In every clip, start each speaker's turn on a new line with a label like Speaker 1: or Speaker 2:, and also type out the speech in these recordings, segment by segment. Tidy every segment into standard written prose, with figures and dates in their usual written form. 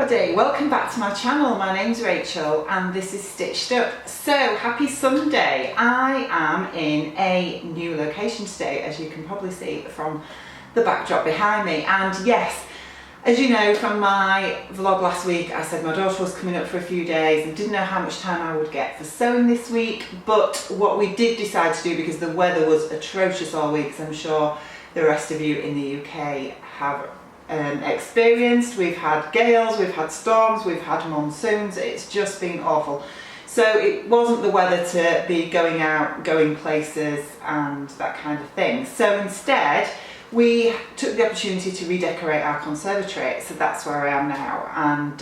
Speaker 1: everybody, welcome back to my channel. My name's Rachel and this is Stitched Up. So happy Sunday. I am in a new location today, as you can probably see from the backdrop behind me. And yes, as you know from my vlog last week, I said my daughter was coming up for a few days and didn't know how much time I would get for sewing this week. But what we did decide to do, because the weather was atrocious all week, as I'm sure the rest of you in the UK have experienced. We've had gales, we've had storms, we've had monsoons. It's just been awful. So it wasn't the weather to be going out, going places and that kind of thing. So instead we took the opportunity to redecorate our conservatory. So that's where I am now. And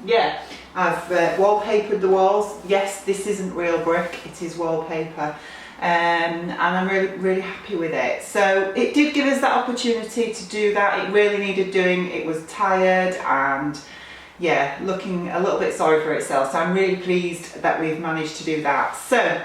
Speaker 1: yeah, I've wallpapered the walls. Yes, this isn't real brick, it is wallpaper. And I'm really happy with it. So it did give us that opportunity to do that. It really needed doing. It was tired and yeah, looking a little bit sorry for itself. So I'm really pleased that we've managed to do that. So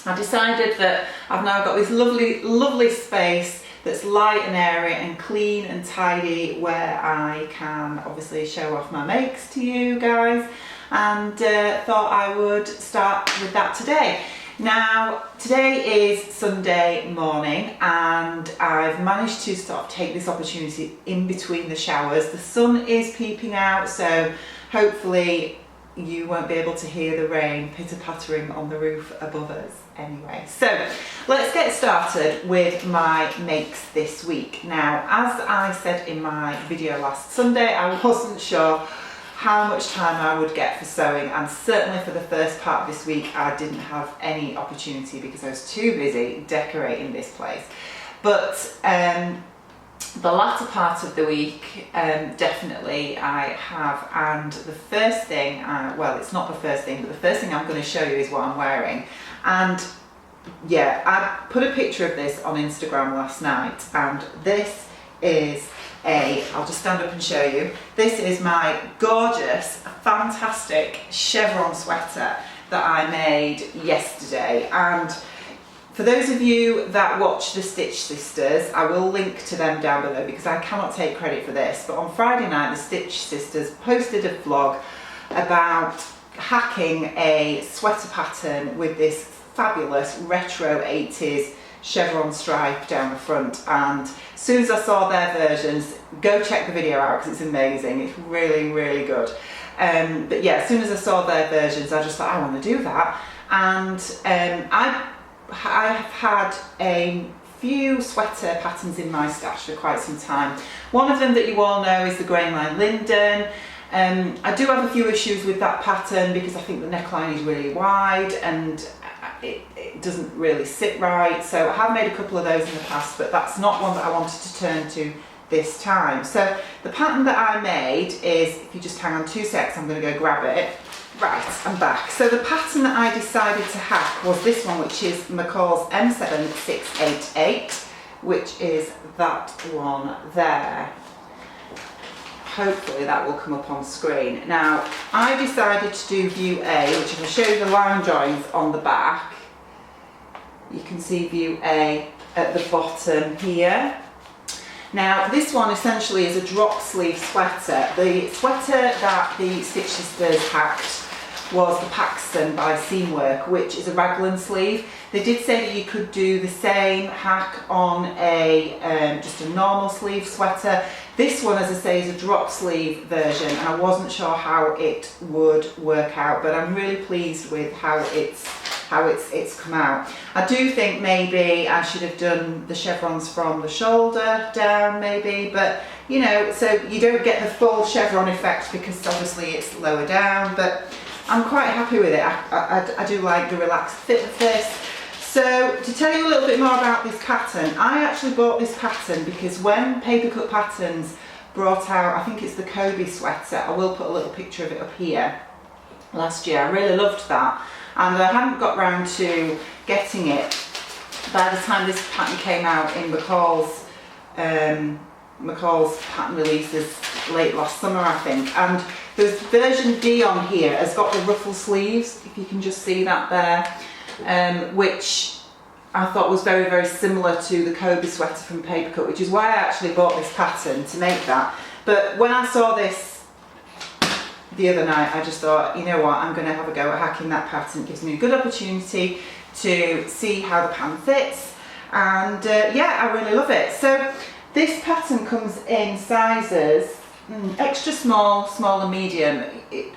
Speaker 1: I decided that I've now got this lovely space that's light and airy and clean and tidy, where I can obviously show off my makes to you guys, and thought I would start with that today. Now, today is Sunday morning and I've managed to sort of take this opportunity in between the showers. The sun is peeping out, so hopefully you won't be able to hear the rain pitter-pattering on the roof above us anyway. So let's get started with my makes this week. Now, as I said in my video last Sunday, I wasn't sure how much time I would get for sewing, and certainly for the first part of this week I didn't have any opportunity because I was too busy decorating this place. But the latter part of the week definitely I have, and the first thing, well, it's not the first thing, but the first thing I'm going to show you is what I'm wearing. And yeah, I put a picture of this on Instagram last night, and this is I'll just stand up and show you. This is my gorgeous, fantastic chevron sweater that I made yesterday. And for those of you that watch the Stitch Sisters, I will link to them down below because I cannot take credit for this. But on Friday night, the Stitch Sisters posted a vlog about hacking a sweater pattern with this fabulous retro 80s chevron stripe down the front. And as soon as I saw their versions, go check the video out because it's amazing. It's really good. But yeah, as soon as I saw their versions, I just thought I want to do that. And I have had a few sweater patterns in my stash for quite some time. One of them that you all know is the grain line linden. I do have a few issues with that pattern because I think the neckline is really wide and it doesn't really sit right. So I have made a couple of those in the past, but that's not one that I wanted to turn to this time. So the pattern that I made is, if you just hang on 2 secs, I'm going to go grab it. Right, I'm back. So the pattern that I decided to hack was this one, which is McCall's M7688, which is that one there. Hopefully that will come up on screen. Now, I decided to do view A, which if I show you the line drawings on the back, you can see view A at the bottom here. Now, this one essentially is a drop sleeve sweater. The sweater that the Stitch Sisters hacked was the Paxton by Seamwork, which is a raglan sleeve. They did say that you could do the same hack on a just a normal sleeve sweater. This one, as I say, is a drop sleeve version, and I wasn't sure how it would work out, but I'm really pleased with how it's come out. I do think maybe I should have done the chevrons from the shoulder down maybe, but you know, so you don't get the full chevron effect because obviously it's lower down, but I'm quite happy with it. I do like the relaxed fit of this. So to tell you a little bit more about this pattern, I actually bought this pattern because when Paper Cut Patterns brought out, I think it's the Kobe sweater, I will put a little picture of it up here, last year, I really loved that. And I hadn't got round to getting it by the time this pattern came out in McCall's pattern releases late last summer, I think. And there's version D on here, has got the ruffle sleeves, if you can just see that there, which I thought was very similar to the Kobe sweater from Paper Cut, which is why I actually bought this pattern to make that. But when I saw this the other night I just thought, you know what, I'm going to have a go at hacking that pattern. It gives me a good opportunity to see how the pan fits, and yeah, I really love it. So this pattern comes in sizes extra small, small and medium.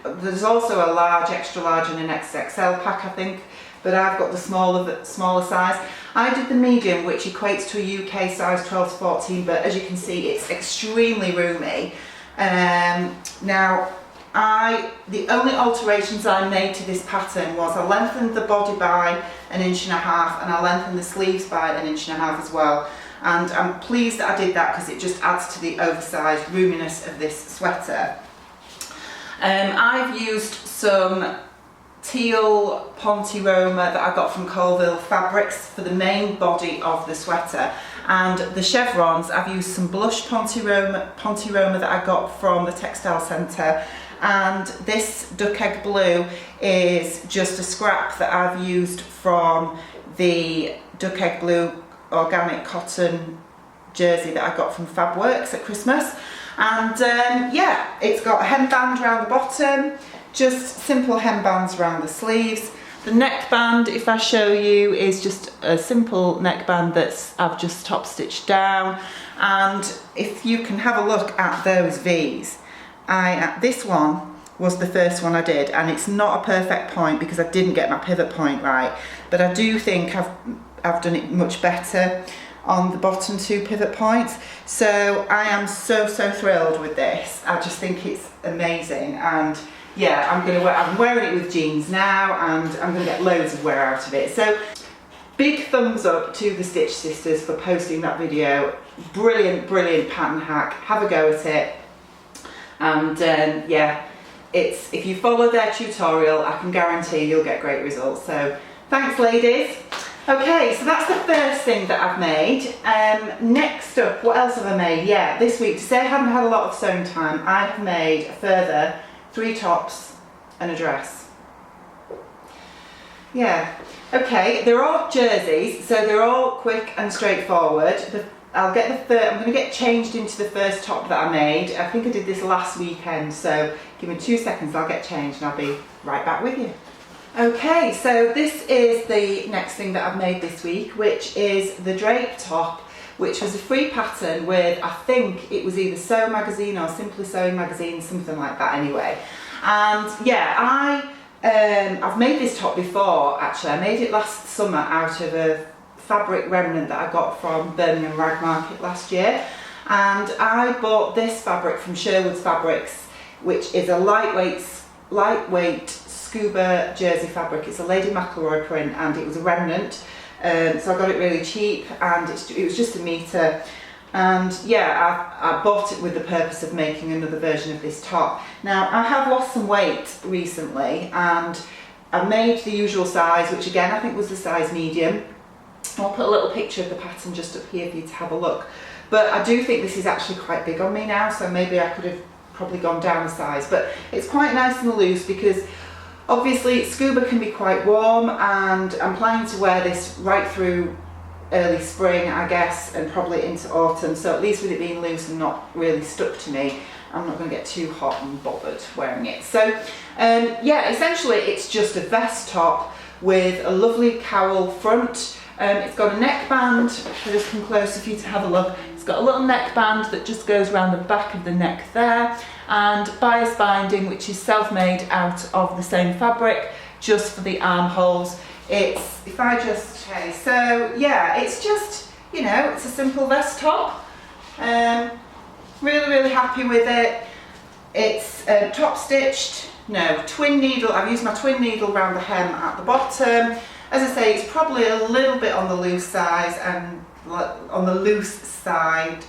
Speaker 1: There's also a large, extra large and an XXL pack, I think, but I've got the smaller size. I did the medium, which equates to a UK size 12 to 14, but as you can see, it's extremely roomy. Now, the only alterations I made to this pattern was I lengthened the body by 1.5 inches, and I lengthened the sleeves by 1.5 inches as well. And I'm pleased that I did that because it just adds to the oversized roominess of this sweater. I've used some teal Ponte-Roma that I got from Colville Fabrics for the main body of the sweater, and the chevrons I've used some blush Ponte-Roma that I got from the textile centre, and this duck egg blue is just a scrap that I've used from the duck egg blue organic cotton jersey that I got from Fabworks at Christmas. And yeah, it's got a hemband around the bottom, just simple hembands around the sleeves. The neckband, if I show you, is just a simple neckband that's I've just top stitched down. And if you can have a look at those V's, this one was the first one I did, and it's not a perfect point because I didn't get my pivot point right, but I do think I've done it much better on the bottom 2 pivot points. So I am so thrilled with this. I just think it's amazing, and yeah, I'm wearing it with jeans now, and I'm going to get loads of wear out of it. So big thumbs up to the Stitch Sisters for posting that video. Brilliant pattern hack. Have a go at it, and yeah, if you follow their tutorial, I can guarantee you'll get great results. So thanks, ladies. Okay, so that's the first thing that I've made. Next up, what else have I made? Yeah, this week, to say I haven't had a lot of sewing time, I have made a further 3 tops and a dress. Yeah, okay, they're all jerseys, so they're all quick and straightforward. I'm going to get changed into the first top that I made. I think I did this last weekend, so give me 2 seconds, I'll get changed and I'll be right back with you. Okay, so this is the next thing that I've made this week, which is the drape top, which was a free pattern with, I think it was either Sew Magazine or Simply Sewing Magazine, something like that anyway. And yeah, I've made this top before, actually. I made it last summer out of a fabric remnant that I got from Birmingham Rag Market last year. And I bought this fabric from Sherwood's Fabrics, which is a lightweight scuba jersey fabric. It's a Lady McElroy print, and it was a remnant, so I got it really cheap, and it was just 1 metre. And yeah, I bought it with the purpose of making another version of this top. Now, I have lost some weight recently, and I made the usual size, which again I think was the size medium. I'll put a little picture of the pattern just up here for you to have a look, but I do think this is actually quite big on me now, so maybe I could have probably gone down a size. But it's quite nice and loose because obviously scuba can be quite warm, and I'm planning to wear this right through early spring, I guess, and probably into autumn, so at least with it being loose and not really stuck to me, I'm not going to get too hot and bothered wearing it. So yeah, essentially it's just a vest top with a lovely cowl front. It's got a neckband, I'll just come closer for you to have a look. It's got a little neckband that just goes around the back of the neck there, and bias binding, which is self-made out of the same fabric, just for the armholes. Okay, so yeah, it's just, you know, it's a simple vest top. Really happy with it. It's top stitched, no, twin needle. I've used my twin needle around the hem at the bottom. As I say, it's probably a little bit on the loose side, and on the loose side,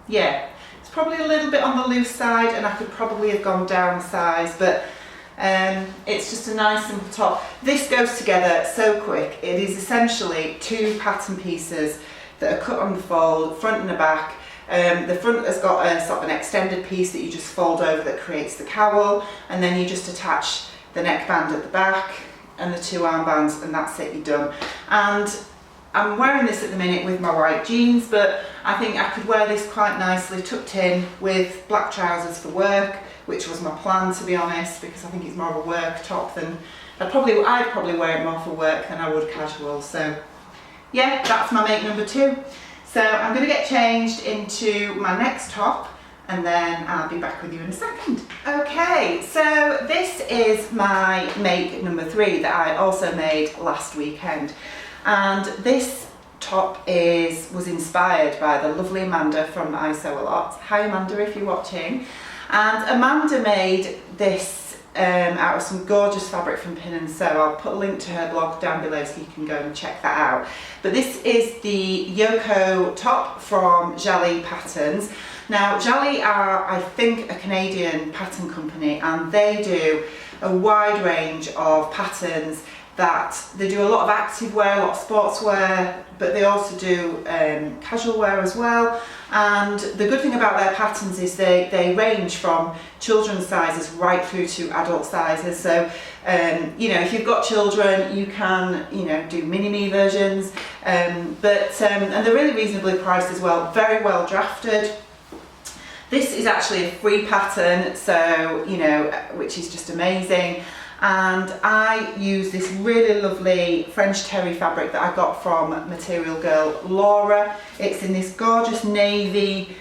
Speaker 1: yeah, it's probably a little bit on the loose side, and I could probably have gone down a size, but it's just a nice simple top. This goes together so quick. It is essentially 2 pattern pieces that are cut on the fold, front and the back. The front has got a sort of an extended piece that you just fold over that creates the cowl, and then you just attach the neckband at the back and the 2 armbands, and that's it, you're done. And I'm wearing this at the minute with my white jeans, but I think I could wear this quite nicely tucked in with black trousers for work, which was my plan, to be honest, because I think it's more of a work top than I'd probably wear it more for work than I would casual. So yeah, that's my make number 2. So I'm going to get changed into my next top and then I'll be back with you in a second. Okay, so this is my make number 3 that I also made last weekend. And this top was inspired by the lovely Amanda from I Sew A Lot. Hi Amanda, if you're watching. And Amanda made this out of some gorgeous fabric from Pin and Sew. I'll put a link to her blog down below so you can go and check that out. But this is the Yoko top from Jalie Patterns. Now Jalie are, I think, a Canadian pattern company, and they do a wide range of patterns that they do a lot of active wear, a lot of sportswear, but they also do casual wear as well. And the good thing about their patterns is they range from children's sizes right through to adult sizes. So you know, if you've got children, you can, you know, do mini-me versions, and they're really reasonably priced as well, very well drafted. This is actually a free pattern, so, you know, which is just amazing. And I use this really lovely French terry fabric that I got from Material Girl Laura. It's in this gorgeous navy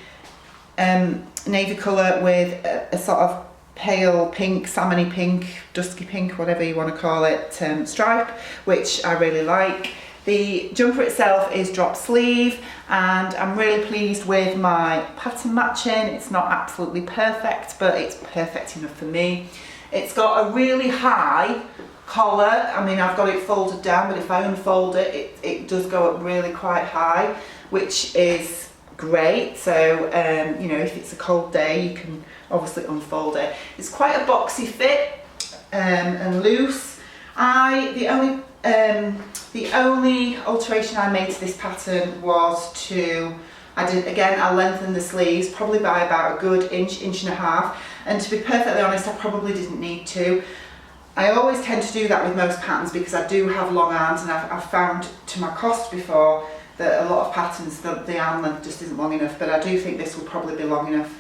Speaker 1: colour with a sort of pale pink, salmony pink, dusky pink, whatever you want to call it, stripe, which I really like. The jumper itself is drop sleeve, and I'm really pleased with my pattern matching. It's not absolutely perfect, but it's perfect enough for me. It's got a really high collar. I mean, I've got it folded down, but if I unfold it, it does go up really quite high, which is great. So, you know, if it's a cold day, you can obviously unfold it. It's quite a boxy fit and loose. The only alteration I made to this pattern was I lengthened the sleeves probably by about a good inch and a half. And to be perfectly honest, I probably didn't need to. I always tend to do that with most patterns because I do have long arms, and I've found to my cost before that a lot of patterns, the arm length just isn't long enough, but I do think this will probably be long enough.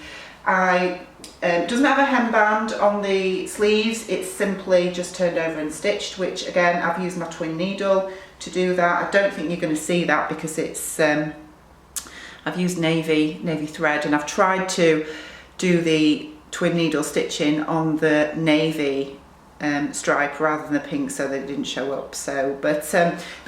Speaker 1: It doesn't have a hemband on the sleeves, it's simply just turned over and stitched, which again, I've used my twin needle to do that. I don't think you're going to see that because it's, I've used navy thread, and I've tried to do the twin needle stitching on the navy stripe rather than the pink, so that it didn't show up. So, but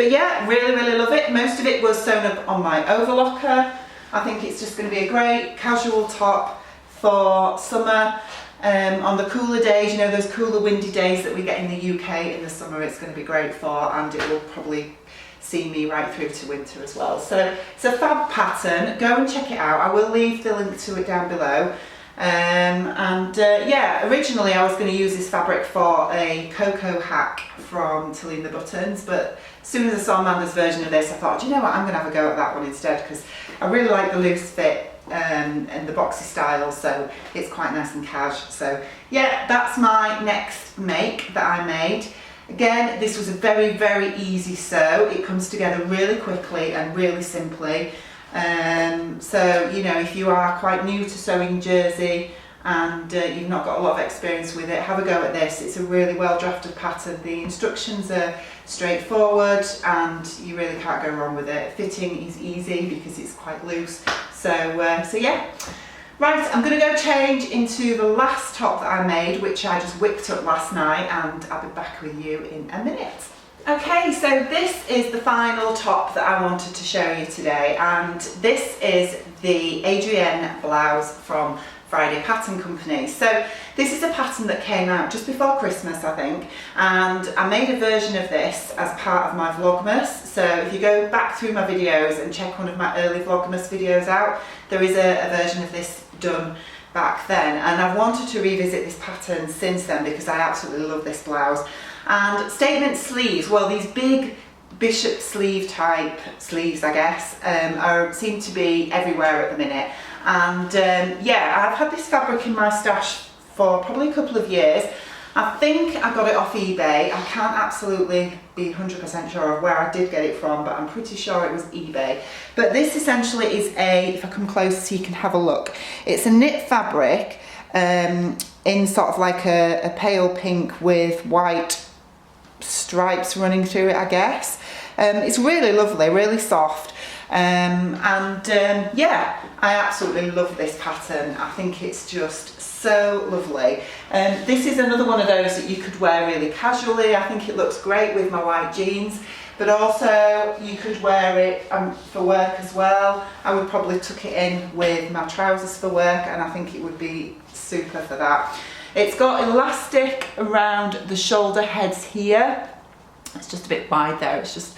Speaker 1: yeah, really love it. Most of it was sewn up on my overlocker. I think it's just going to be a great casual top for summer. On the cooler days, you know, those cooler windy days that we get in the UK in the summer, it's going to be great for, and it will probably see me right through to winter as well. So it's a fab pattern. Go and check it out. I will leave the link to it down below. Yeah, originally I was going to use this fabric for a cocoa hack from Tilly and the Buttons, but as soon as I saw Amanda's version of this, I thought, do you know what, I'm going to have a go at that one instead, because I really like the loose fit and the boxy style, so it's quite nice and cash. So yeah, that's my next make that I made. Again, this was a very easy sew. It comes together really quickly and really simply. So, you know, if you are quite new to sewing jersey and you've not got a lot of experience with it, have a go at this. It's a really well drafted pattern. The instructions are straightforward and you really can't go wrong with it. Fitting is easy because it's quite loose. So yeah. Right, I'm going to go change into the last top that I made, which I just whipped up last night, and I'll be back with you in a minute. Okay, so this is the final top that I wanted to show you today, and this is the Adrienne blouse from Friday Pattern Company. So this is a pattern that came out just before Christmas, I think, and I made a version of this as part of my Vlogmas. So if you go back through my videos and check one of my early Vlogmas videos out, there is a version of this done back then, and I've wanted to revisit this pattern since then because I absolutely love this blouse. And statement sleeves, well, these big bishop sleeve type sleeves, I guess, seem to be everywhere at the minute. And yeah, I've had this fabric in my stash for probably a couple of years. I think I got it off eBay. I can't absolutely be 100% sure of where I did get it from, but I'm pretty sure it was eBay. But this essentially is if I come close so you can have a look, it's a knit fabric in sort of like a pale pink with white stripes running through it, I guess. It's really lovely, really soft. Yeah, I absolutely love this pattern. I think it's just so lovely. This is another one of those that you could wear really casually. I think it looks great with my white jeans, but also you could wear it for work as well. I would probably tuck it in with my trousers for work, and I think it would be super for that. It's got elastic around the shoulder heads here. It's just a bit wide there. It's just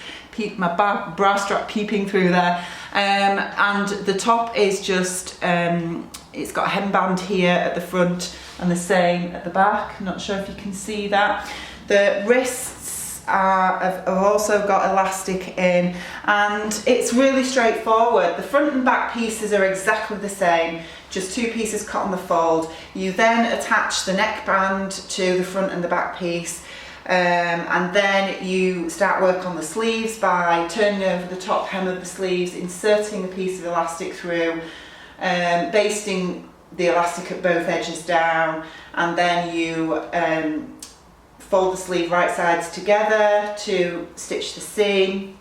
Speaker 1: my bra strap peeping through there. And the top is just, it's got a hemband here at the front and the same at the back. Not sure if you can see that. The wrists have also got elastic in, and it's really straightforward. The front and back pieces are exactly the same, just 2 pieces cut on the fold. You then attach the neckband to the front and the back piece. And then you start work on the sleeves by turning over the top hem of the sleeves, inserting a piece of elastic through, basting the elastic at both edges down, and then you fold the sleeve right sides together to stitch the seam.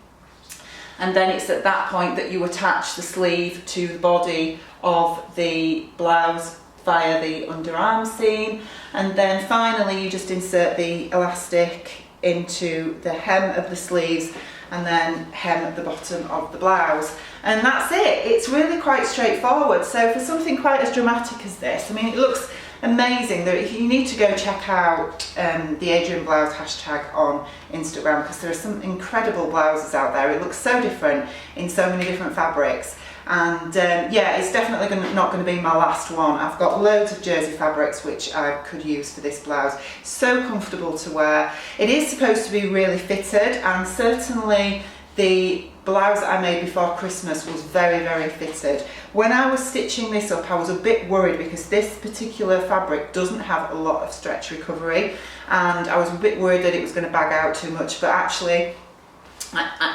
Speaker 1: And then it's at that point that you attach the sleeve to the body of the blouse via the underarm seam, and then finally you just insert the elastic into the hem of the sleeves and then hem at the bottom of the blouse, and that's it. It's really quite straightforward. So for something quite as dramatic as this, I mean, it looks amazing. You need to go check out the Adrian Blouse hashtag on Instagram, because there are some incredible blouses out there. It looks so different in so many different fabrics. And yeah, it's definitely not going to be my last one. I've got loads of jersey fabrics which I could use for this blouse. So comfortable to wear. It is supposed to be really fitted, and certainly the blouse that I made before Christmas was very, very fitted. When I was stitching this up, I was a bit worried because this particular fabric doesn't have a lot of stretch recovery, and I was a bit worried that it was going to bag out too much, but actually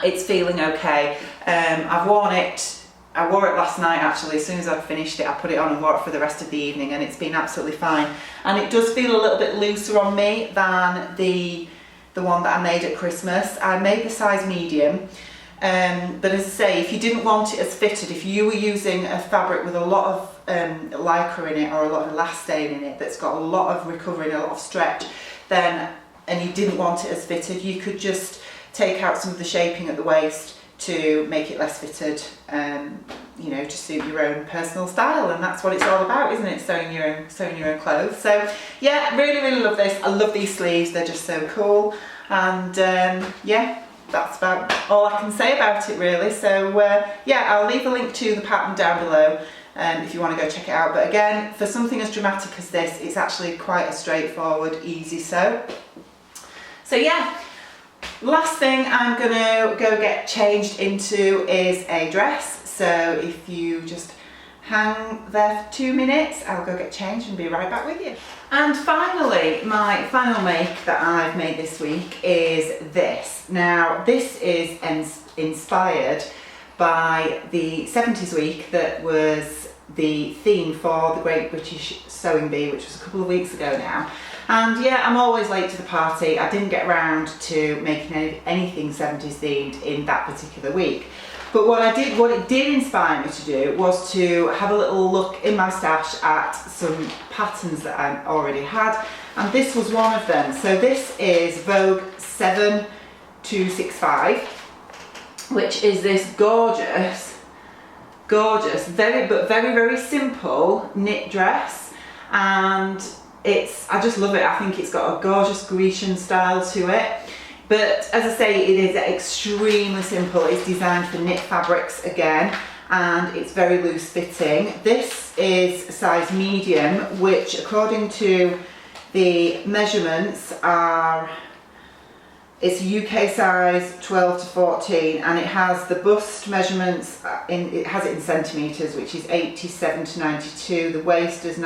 Speaker 1: it's feeling okay. I wore it last night actually. As soon as I'd finished it, I put it on and wore it for the rest of the evening, and it's been absolutely fine. And it does feel a little bit looser on me than the one that I made at Christmas. I made the size medium, but as I say, if you didn't want it as fitted, if you were using a fabric with a lot of lycra in it or a lot of elastane in it that's got a lot of recovery and a lot of stretch, then, and you didn't want it as fitted, you could just take out some of the shaping at the waist to make it less fitted, you know, to suit your own personal style. And that's what it's all about, isn't it? Sewing your own clothes. So yeah, really, really love this. I love these sleeves. They're just so cool. And yeah, that's about all I can say about it really. So yeah, I'll leave a link to the pattern down below if you want to go check it out. But again, for something as dramatic as this, it's actually quite a straightforward, easy sew. So yeah. Last thing I'm going to go get changed into is a dress. So if you just hang there for 2 minutes, I'll go get changed and be right back with you. And finally, my final make that I've made this week is this. Now, this is inspired by the 70s week that was the theme for the Great British Sewing Bee, which was a couple of weeks ago now. And yeah, I'm always late to the party. I didn't get around to making anything 70s themed in that particular week. But what it did inspire me to do was to have a little look in my stash at some patterns that I already had. And this was one of them. So this is Vogue 7265, which is this gorgeous, very, very simple knit dress. And I just love it. I think it's got a gorgeous Grecian style to it. But as I say, it is extremely simple. It's designed for knit fabrics again, and it's very loose fitting. This is size medium, which according to the measurements it's UK size 12 to 14, and it has the bust measurements, it has it in centimetres, which is 87 to 92. The waist is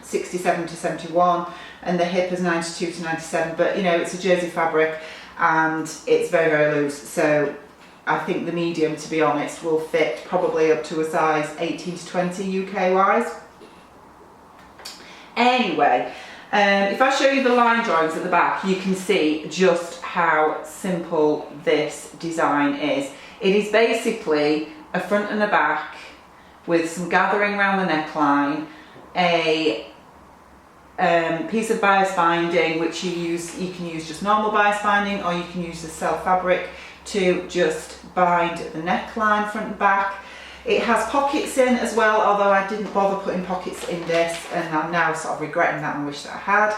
Speaker 1: 67 to 71, and the hip is 92 to 97. But you know, it's a jersey fabric and it's very, very loose. So I think the medium, to be honest, will fit probably up to a size 18 to 20 UK wise. Anyway, if I show you the line drawings at the back, you can see just how simple this design is. It is basically a front and a back with some gathering around the neckline, a piece of bias binding, which you can use just normal bias binding, or you can use the self fabric to just bind the neckline front and back. It has pockets in as well, although I didn't bother putting pockets in this, and I'm now sort of regretting that and wish that I had.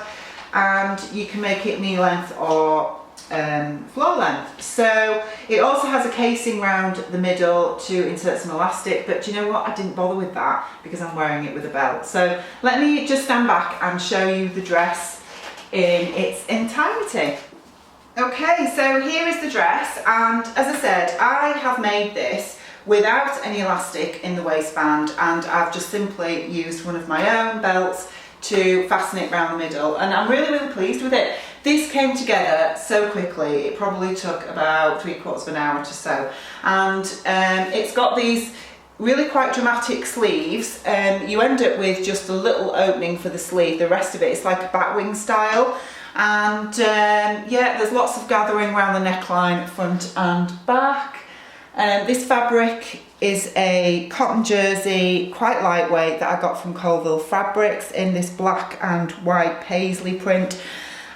Speaker 1: And you can make it knee length or floor length. So it also has a casing round the middle to insert some elastic, but do you know what? I didn't bother with that because I'm wearing it with a belt. So let me just stand back and show you the dress in its entirety. Okay, so here is the dress, and as I said, I have made this without any elastic in the waistband, and I've just simply used one of my own belts to fasten it around the middle, and I'm really, really pleased with it. This came together so quickly. It probably took about 3/4 of an hour to sew, and it's got these really quite dramatic sleeves. You end up with just a little opening for the sleeve. The rest of it is like a batwing style, and yeah, there's lots of gathering around the neckline, front and back. This fabric is a cotton jersey, quite lightweight, that I got from Colville Fabrics in this black and white paisley print.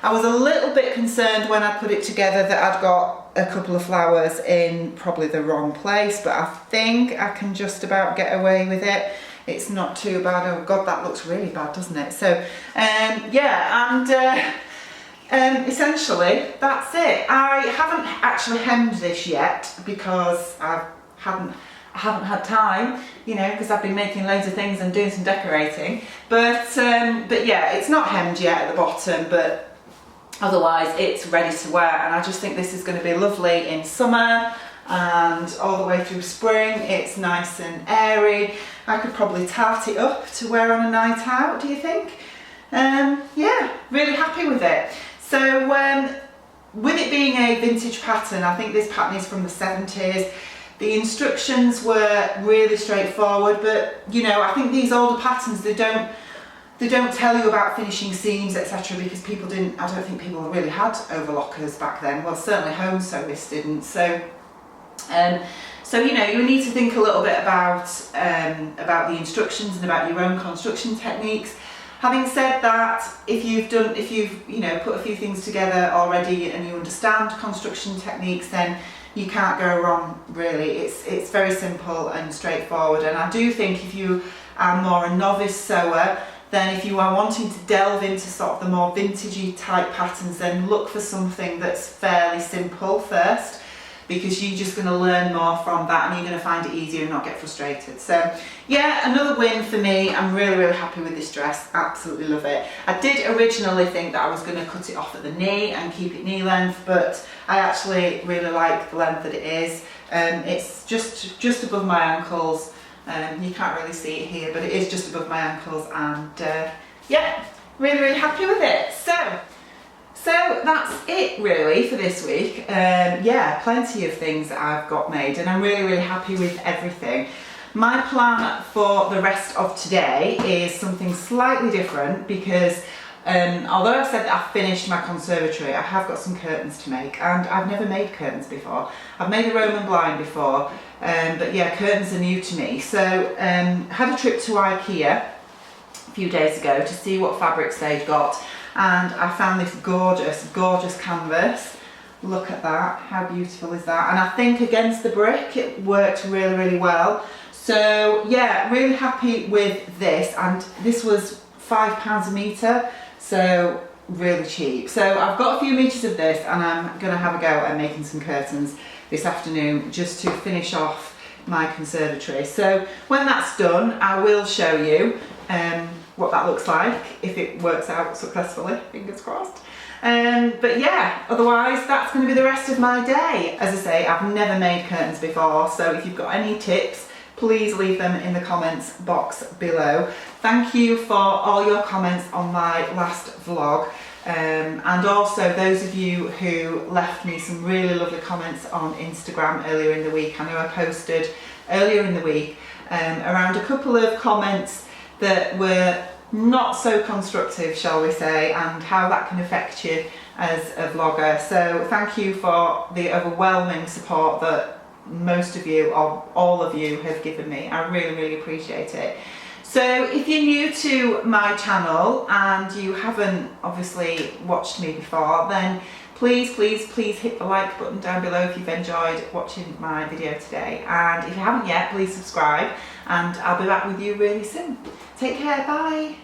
Speaker 1: I was a little bit concerned when I put it together that I'd got a couple of flowers in probably the wrong place, but I think I can just about get away with it. It's not too bad. Oh God, that looks really bad, doesn't it? So yeah, and essentially that's it. I haven't actually hemmed this yet because I haven't had time, you know, because I've been making loads of things and doing some decorating. But yeah, it's not hemmed yet at the bottom, but otherwise it's ready to wear, and I just think this is going to be lovely in summer and all the way through spring. It's nice and airy. I could probably tart it up to wear on a night out, do you think? Yeah, really happy with it. So with it being a vintage pattern, I think this pattern is from the 70s. The instructions were really straightforward, but you know, I think these older patterns, they don't tell you about finishing seams, etc., because people didn't, I don't think people really had overlockers back then. Well, certainly home sewists didn't. So you know, you need to think a little bit about the instructions and about your own construction techniques. Having said that, if you've you know, put a few things together already and you understand construction techniques, then you can't go wrong, really. It's very simple and straightforward. And I do think if you are more a novice sewer, then if you are wanting to delve into sort of the more vintagey type patterns, then look for something that's fairly simple first, because you're just going to learn more from that and you're going to find it easier and not get frustrated. So yeah, another win for me. I'm really, really happy with this dress. Absolutely love it. I did originally think that I was going to cut it off at the knee and keep it knee length, but I actually really like the length that it is. It's just above my ankles. You can't really see it here, but it is just above my ankles, and yeah, really, really happy with it. So that's it really for this week. Yeah, plenty of things that I've got made, and I'm really, really happy with everything. My plan for the rest of today is something slightly different, because although I've said that I've finished my conservatory, I have got some curtains to make, and I've never made curtains before. I've made a Roman blind before, but yeah, curtains are new to me. So had a trip to IKEA a few days ago to see what fabrics they'd got, and I found this gorgeous, gorgeous canvas. Look at that, how beautiful is that? And I think against the brick it worked really, really well. So yeah, really happy with this, and this was £5 a metre, so really cheap. So I've got a few metres of this, and I'm going to have a go at making some curtains this afternoon just to finish off my conservatory. So when that's done, I will show you what that looks like, if it works out successfully, fingers crossed. But yeah, otherwise that's going to be the rest of my day. As I say, I've never made curtains before, so if you've got any tips, please leave them in the comments box below. Thank you for all your comments on my last vlog. And also those of you who left me some really lovely comments on Instagram earlier in the week. I know I posted earlier in the week around a couple of comments that were not so constructive, shall we say, and how that can affect you as a vlogger. So thank you for the overwhelming support that most of you, or all of you, have given me. I really, really appreciate it. So if you're new to my channel and you haven't obviously watched me before, then please hit the like button down below if you've enjoyed watching my video today. And if you haven't yet, please subscribe, and I'll be back with you really soon. Take care, bye.